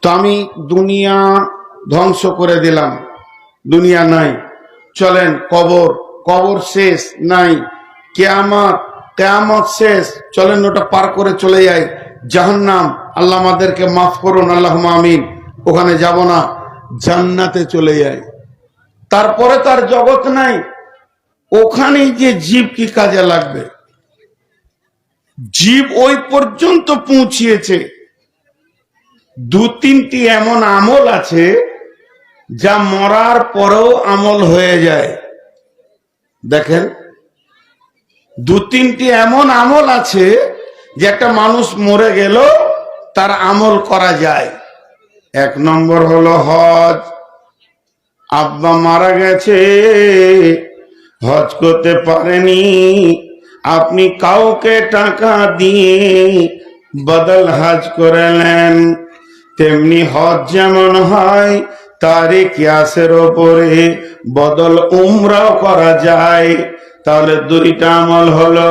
তো আমি দুনিয়া ধ্বংস করে দিলাম, দুনিয়া নাই, চলেন কবর, কবর শেষ নাই, কিয়ামত, কিয়ামত শেষ, চলেন ওটা পার করে চলে যাই, জাহান্নাম, আল্লাহ আমাদেরকে মাফ করুন, আল্লাহুম্মা আমিন, ওখানে যাব না, জান্নাতে চলে যাই। তারপরে তার জগৎ নাই, ওখানেই যে জীব কি কাজে লাগবে? জীব ওই পর্যন্ত পৌঁছিয়েছে। দু তিনটি এমন আমল আছে যা মরার পরেও আমল হয়ে যায়। দেখেন, দু তিনটি এমন আমল আছে যে একটা মানুষ মরে গেল তার আমল করা যায়। এক নম্বর হলো হজ। আব্বা মারা গেছে, হজ করতে পারেনি, আপনি কাউকে টাকা দিয়ে বদল হজ করে নেন। তেমনি হজ যেমন হয় তারই কিয়াসের ওপরে বদল উমরাও করা যায়। তাহলে দুইটা আমল হলো।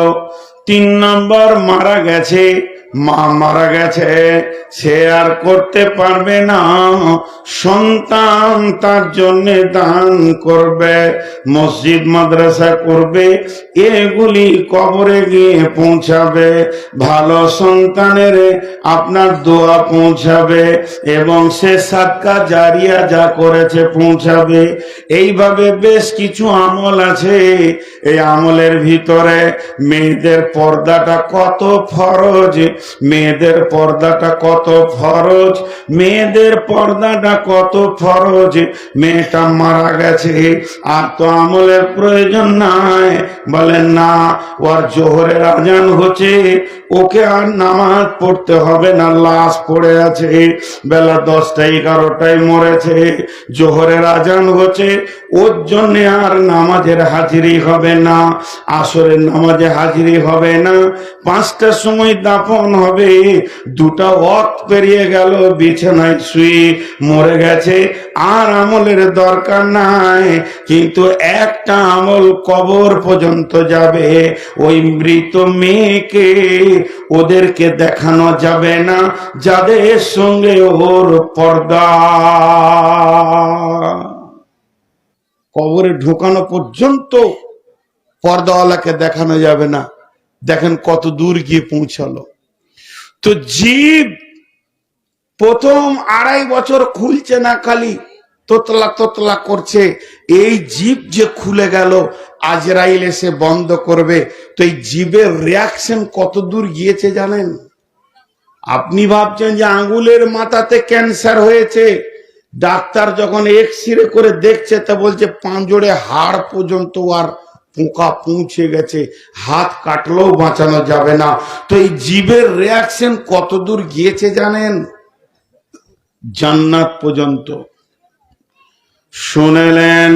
তিন নম্বর, মারা গেছে, মা মারা গেছে, সে আর করতে পারবে না, সন্তান তার জন্য দান করবে, মসজিদ মাদ্রাসা করবে, এগুলি কবরে গিয়ে পৌঁছাবে, ভালো সন্তানের আপনার দোয়া পৌঁছাবে এবং সে সাদকা জারিয়া যা করেছে পৌঁছাবে। এইভাবে বেশ কিছু আমল আছে। এই আমলের ভিতরে মেয়েদের পর্দাটা কত ফরজ, মেয়েদের পর্দাটা কত ফরজ, মেয়েদের পর্দাটা কত ফরজ। মেয়েটা মারা গেছে, আর তো আমলের প্রয়োজন নাই। বলেন না, ওর জোহরের আজান হচ্ছে, ওকে আর নামাজ পড়তে হবে না, লাশ পড়ে আছে, বেলা 10টা 11টায় মরেছে, জোহরের আজান হচ্ছে, ওর জন্য আর নামাজের হাজিরি হবে না, আসরের নামাজে হাজিরি হবে না, 5টার সময় দাফন হবে, 2টা ওয়াক্ত পেরিয়ে গেল, বিছানায় শুয়ে মরে গেছে, আর আমলের দরকার নাই। কিন্তু একটা আমল কবর পর্যন্ত যাবে। ওই মৃত মেয়েকে ওদেরকে দেখানো যাবে না যাদের সঙ্গে ওর পর্দা। কবরে ঢোকানো পর্যন্ত পর্দাওয়ালাকে দেখানো যাবে না। দেখেন কত দূর গিয়ে পৌঁছালো। তো জীব প্রথম 2.5 বছর খুলছে না, খালি তোতলা তোতলা করছে। এই জীব যে খুলে গেল, আজরাইল এসে বন্ধ করবে। তো এই জীবের রিয়াকশন কত দূর গিয়েছে জানেন? আপনি ভাবছেন যে আঙ্গুলের মাথাতে ক্যান্সার হয়েছে, ডাক্তার যখন এক্সরে করে দেখছে তা বলছে পাঁজরে হাড় পর্যন্ত আর পোকা পৌঁছে গেছে, হাত কাটলেও বাঁচানো যাবে না। তো এই জীবের রিয়াকশন কত দূর গিয়েছে জানেন? জান্নাত পর্যন্ত। শুনলেন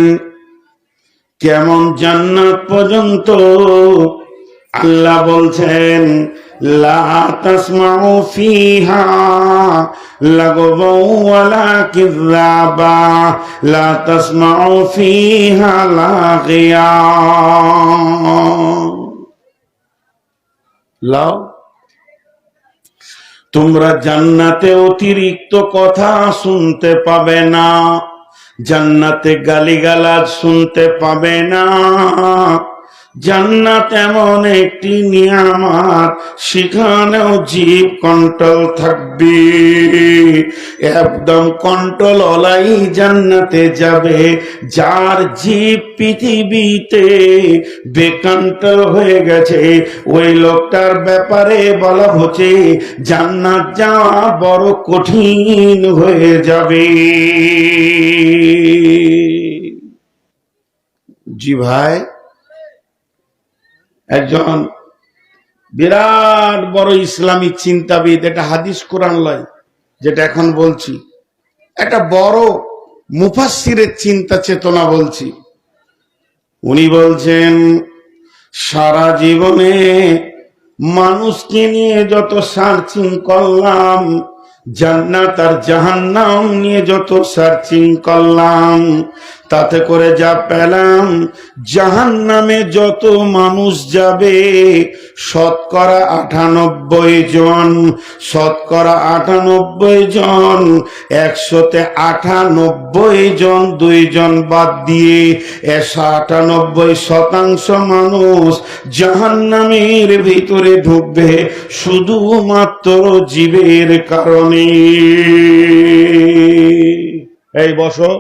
কেমন? জান্নাত পর্যন্ত। আল্লাহ বলছেন, লা তাসমাউ ফিহা লাগওয়ান ওয়ালা কিযাবা, লা তাসমাউ ফিহা লাগিয়া। লাও, তোমরা জান্নাতে অতিরিক্ত কথা শুনতে পাবে না, জান্নাতে গালিগালাজ শুনতে পাবে না। জান্নাত এমন একটি নিয়ামত, সেখানেও জীব কন্ট্রোল থাকবে। একদম কন্ট্রোল ওলাই জান্নাতে যাবে। যার জীব পৃথিবীতে বেকন্ট্রোল হয়ে গেছে, ওই লোকটার ব্যাপারে বলা হচ্ছে জান্নাত যাওয়া বড় কঠিন হয়ে যাবে। জি ভাই, একজন বিরাট বড় ইসলামিক চিন্তাবিদ, এটা হাদিস কোরআন লয় যেটা এখন বলছি, একটা বড় মুফাসসিরের চিন্তা চেতনা বলছি। উনি বলছেন, সারা জীবনে মানুষকে নিয়ে যত সার্চিং করলাম, জান্নাত আর জাহান্নাম নিয়ে যত সার্চিং করলাম, তাতে করে যা পেলাম, জাহান্নামে যত মানুষ যাবে শতকরা 98 জন, শতকরা 98 জন, 198 জন, 2 জন বাদ দিয়ে 98% মানুষ জাহান্নামের ভিতরে ঢুকবে শুধুমাত্র জীবের কারণে। এই বসো,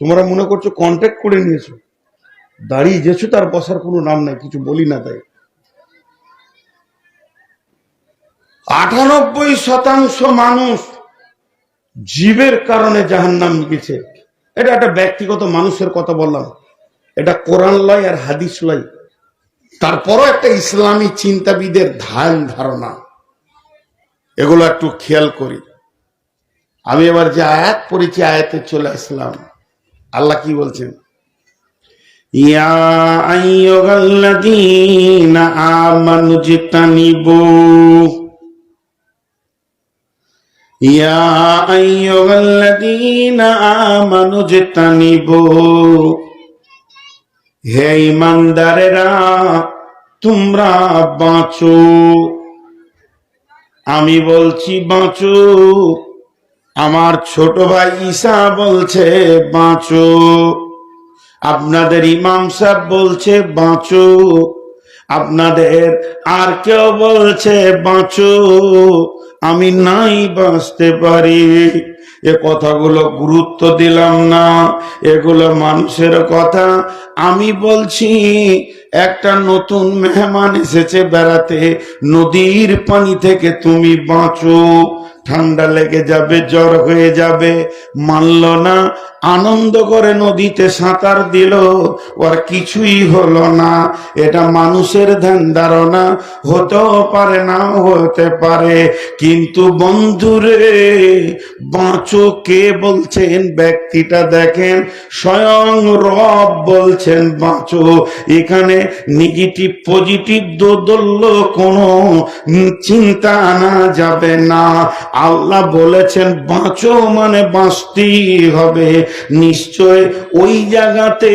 তোমরা মনে করছো কন্ট্যাক্ট করে নিয়েছো, দাঁড়িয়ে যেছো, তার বসার কোনো নাম নাই, কিছু বলি না তাই। 98% মানুষ জীবের কারণে জাহান্নাম গেছে। এটা একটা ব্যক্তিগত মানুষের কথা বললাম, এটা কোরআন লয় আর হাদিস লয়, তারপরও একটা ইসলামী চিন্তাবিদের ধারণা, এগুলো একটু খেয়াল করি। আমি এবার যে আয়াত পড়েছি আয়াতে চলে আসলাম। আল্লাহ কি বলছেন? ইয়া আইয়ুহাল্লাযীনা আমানু জিতানিবু, ইয়া আইয়ুহাল্লাযীনা আমানু জিতানিবু, হে ঈমানদারেরা তোমরা বাঁচো। আমি বলছি বাঁচো, আমার ছোট ভাই ঈসা বলছে বাঁচো, আপনাদের ইমাম সাহেব বলছে বাঁচো, আপনাদের আর কেউ বলছে বাঁচো, আমি নাই বাঁচতে পারি। এ কথাগুলো গুরুত্ব দিলাম না, এগুলো মানুষের কথা। আমি বলছি একটা নতুন মেহমান এসেছে বেড়াতে, নদীর পানি থেকে তুমি বাঁচো, ঠান্ডা লেগে যাবে, জ্বর হয়ে যাবে, মানল না, আনন্দ করে নদীতে সাঁতার দিল, ওর কিছুই হলো না। এটা মানুষের ধ্যান ধারণা, হতেও পারে না হতে পারে, কিন্তু বন্ধুরে বাঁচো কে বলছেন? ব্যক্তিটা দেখেন, স্বয়ং রব বলছেন বাঁচো। এখানে নেগেটিভ পজিটিভ দোদল্য কোনো চিন্তা আনা যাবে না। আল্লাহ বলেছেন বাঁচো মানে বাঁচতেই হবে। নিশ্চয় ওই জায়গাতে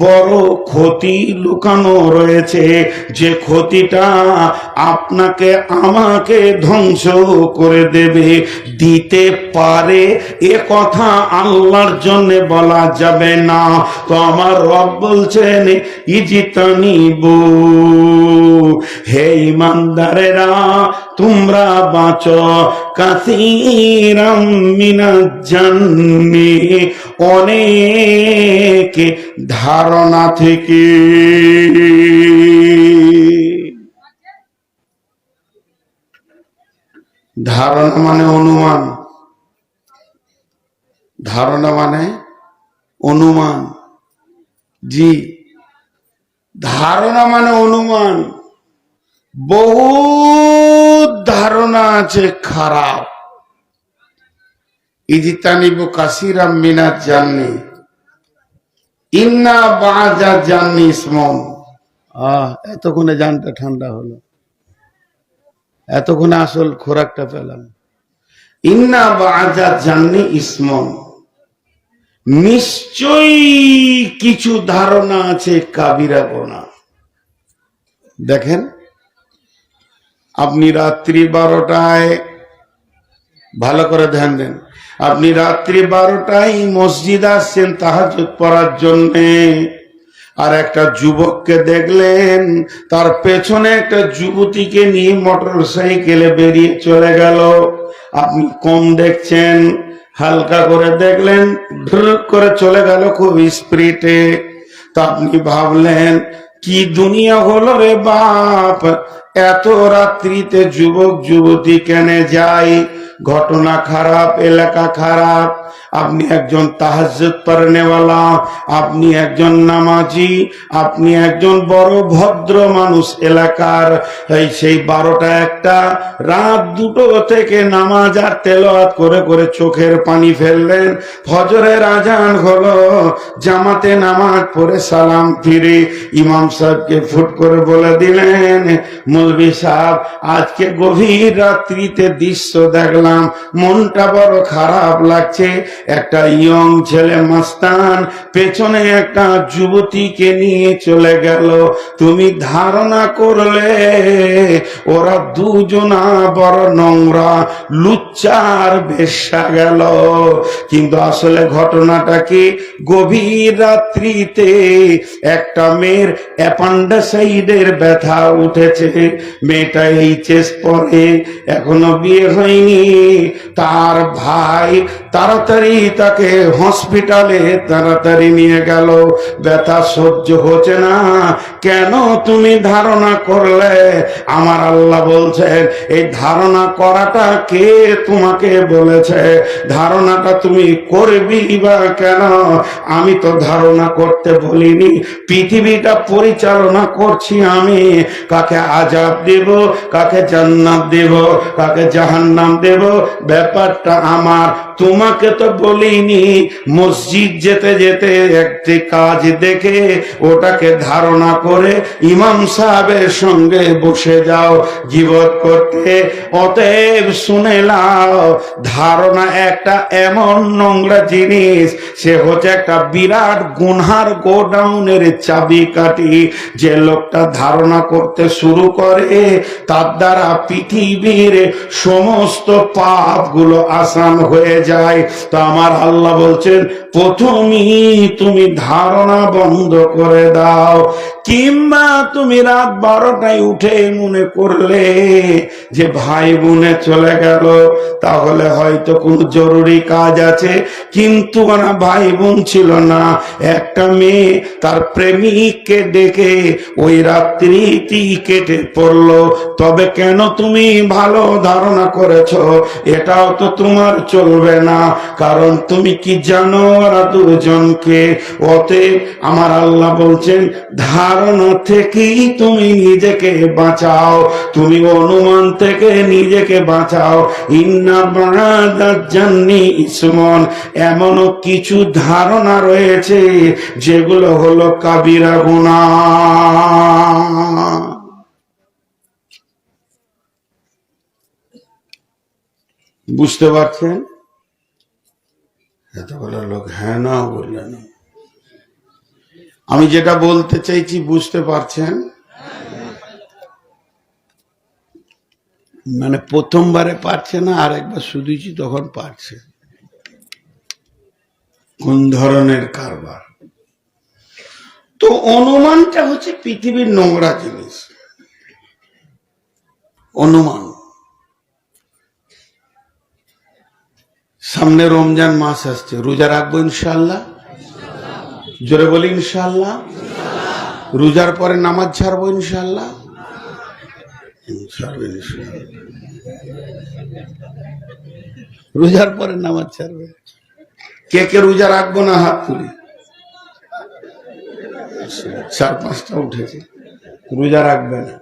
বড় ক্ষতি লুকানো রয়েছে, যে ক্ষতিটা আপনাকে আমাকে ধ্বংস করে দেবে, দিতে পারে, এ কথা আল্লাহর জন্য বলা যাবে না। তো আমার রব বলছেন ইজিতানিবু, হে ঈমানদারেরা তোমরা বাঁচো, কাসীরাম মিনাজ জান্নি, অনেক ধারণা থেকে। ধারণা মানে অনুমান, ধারণা মানে অনুমান, জি, ধারণা মানে অনুমান। বহু ধারণা আছে খারাপ। ইজতানিবু কাসীরাম মিনাজ জান্নি, ইন্না বা'দা জান্নি ইসমুন। এতক্ষণে জানটা ঠান্ডা হলো, এতক্ষণে আসল খোরাকটা পেলাম। ইন্না বা'দা জান্নি ইসমুন, নিশ্চয়ই কিছু ধারণা আছে কাবিরা গুনাহ। দেখেন, আপনি রাত্রি 12টায়, ভালো করে ধ্যান দেন, আপনি রাত্রি 12টায় মসজিদ আসছেন তাহাজ্জুদ পড়ার জন্যে, আর একটা যুবককে দেখলেন তার পেছনে একটা যুবতীকে নিয়ে মোটর সাইকেলে বেরিয়ে চলে গেল। আপনি কম দেখছেন, হালকা করে দেখলেন, ঢুর করে চলে গেল খুব স্পিডে। তা আপনি ভাবলেন কি দুনিয়া হলো রে বাপ, এত রাত্রিতে যুবক যুবতী কেনে যায়? ঘটনা খারাপ, এলাকা খারাপ। আপনি একজন তাহাজ্জুদ পড়নেওয়ালা, আপনি একজন নামাজি, আপনি একজন বড় ভদ্র মানুষ এলাকার। এই সেই 12টা 1টা রাত 2টো থেকে নামাজ আর তেলাওয়াত করে করে চোখের পানি ফেললেন। ফজরের আজান হলো, জামাতে নামাজ পড়ে সালাম ফিরে ইমাম সাহেবকে ফুট করে বলে দিলেন, মৌলভী সাহেব আজকে গভীর রাত্রিতে দৃশ্য দেখলাম, শুনলাম, মনটা বড় খারাপ লাগছে। একটা ইয়ং ছেলে মাস্তান পেছনে একটা যুবতীকে নিয়ে চলে গেল। তুমি ধারণা করলে ওরা দুজনা বড় নোংরা লুচ্চার বেশ্যা গেল। কিন্তু আসলে ঘটনাটা কি, গভীর রাত্রিতে একটা মেয়ের অ্যাপেন্ডিসাইডের ব্যথা উঠেছে। মেয়েটা এইচএস পড়ে, এখনো বিয়ে হয়নি। তার ভাই তাড়াতাড়ি তাকে হসপিটালে তাড়াতাড়ি নিয়ে গেল। ব্যথা সহ্য হচ্ছে না। কেন তুমি ধারণা করলে? আমার আল্লাহ বলছেন, এই ধারণা করাটা কে তোমাকে বলেছে? ধারণাটা তুমি করবি বা কেন? আমি তো ধারণা করতে বলিনি। পৃথিবীটা পরিচালনা করছি আমি। কাকে আযাব দেব, কাকে জান্নাত দেব, কাকে জাহান্নাম দেব, ব্যাপারটা আমার। তোমাকে তো বলিনি মসজিদ যেতে যেতে একটি কাজ দেখে ওটাকে ধারণা করে ইমাম সাহেবের সঙ্গে বসে যাও গীবত করতে। অতএব শুনে নাও, ধারণা একটা এমন নোংরা জিনিস, সে হচ্ছে একটা বিরাট গুনহার গোডাউনের চাবিকাঠি। যে লোকটা ধারণা করতে শুরু করে, তার দ্বারা পৃথিবীর সমস্ত পাপগুলো আসান হয়ে যায়। তো আমার আল্লাহ বলছেন, প্রথমেই তুমি ধারণা বন্ধ করে দাও। কিংবা তুমি রাত 12টায় উঠে মনে করলে যে ভাই বোনে চলে গেল, তাহলে হয়তো কোনো জরুরি কাজ আছে। কিন্তু ওরা ভাই বোন ছিল না, একটা মেয়ে তার প্রেমিককে ডেকে ওই রাত্রিটি কেটে পড়লো। তবে কেন তুমি ভালো ধারণা করেছ? এটাও তো তোমার চলবে না, কারণ তুমি কি জানো ওরা দুজনকে। অতএব আমার আল্লাহ বলছেন, ধারণা থেকেই তুমি নিজেকে বাঁচাও, তুমি অনুমান থেকে নিজেকে বাঁচাও। ইন্না বা'দাল জান্নি ইসমন, এমনও কিছু ধারণা রয়েছে যেগুলো হলো কাবিরা গুনাহ। বুঝতে পারছেন? এতগুলো লোক হ্যাঁ না বললেন। আমি যেটা বলতে চাইছি বুঝতে পারছেন? মানে প্রথমবারে পারছে না, আর একবার শুধুছি তখন পারছে। কোন ধরনের কারবার? তো অনুমানটা হচ্ছে পৃথিবীর নোংরা জিনিস। অনুমান। সামনে রমজান মাস আসছে, রোজা রাখবো ইনশাআল্লাহ। জোরে বলি ইনশাআল্লাহ। রোজার পরে নামাজ ছাড়বো ইনশাআল্লাহ। রোজার পরে নামাজ ছাড়বে। কে কে রোজা রাখবো না হাত তুলি। 4-5টা উঠেছে। রোজা রাখবে না।